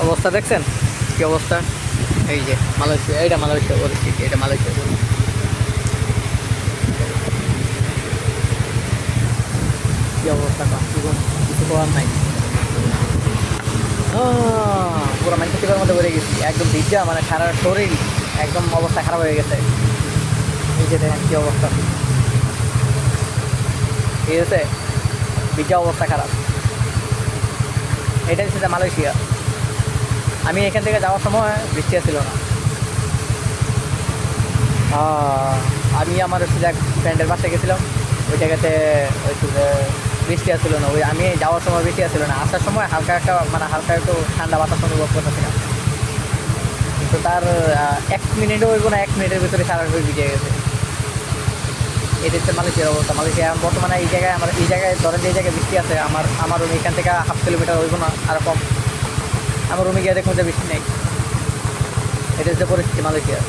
অবস্থা দেখছেন কি অবস্থা? এই যে মালয়েশিয়া, এইটা মালয়েশিয়া পরিস্থিতি, এটা মালয়েশিয়া কি অবস্থা, কিছু করার নাই। পুরো ম্যানচেস্টারের মধ্যে পড়ে গেছি, একদম ভিজা, মানে সারা শরীর একদম অবস্থা খারাপ হয়ে গেছে। এই যে দেখেন কি অবস্থা, ঠিক আছে, ভিজা অবস্থা খারাপ। এটা হচ্ছে মালয়েশিয়া। আমি এখান থেকে যাওয়ার সময় বৃষ্টি ছিল না। আমি আমার হচ্ছে এক ফ্রেন্ডের বাসায় গেছিলাম, ওই জায়গাতে হচ্ছে যে বৃষ্টি আসছিল না। ওই আমি যাওয়ার সময় বৃষ্টি আসছিল না, আসার সময় হালকা একটা মানে হালকা একটু ঠান্ডা বাতাস অনুভব করতেছিলাম। কিন্তু তার 1 মিনিটও হইব না, 1 মিনিটের ভিতরে সারা শরীর ভিজে গেছে। এটা হচ্ছে মালয়েশিয়ার অবস্থা। মালয়েশিয়া বর্তমানে এই জায়গায়, আমার এই জায়গায় ধরেন যে এই জায়গায় বৃষ্টি আছে, আমার রুম এখান থেকে 1/2 কিলোমিটার হইব না, আর কম। আমার রুমে গিয়ে দেখুন যে বৃষ্টি নেই। এটা হচ্ছে পরিস্থিতি মালয়েশিয়া।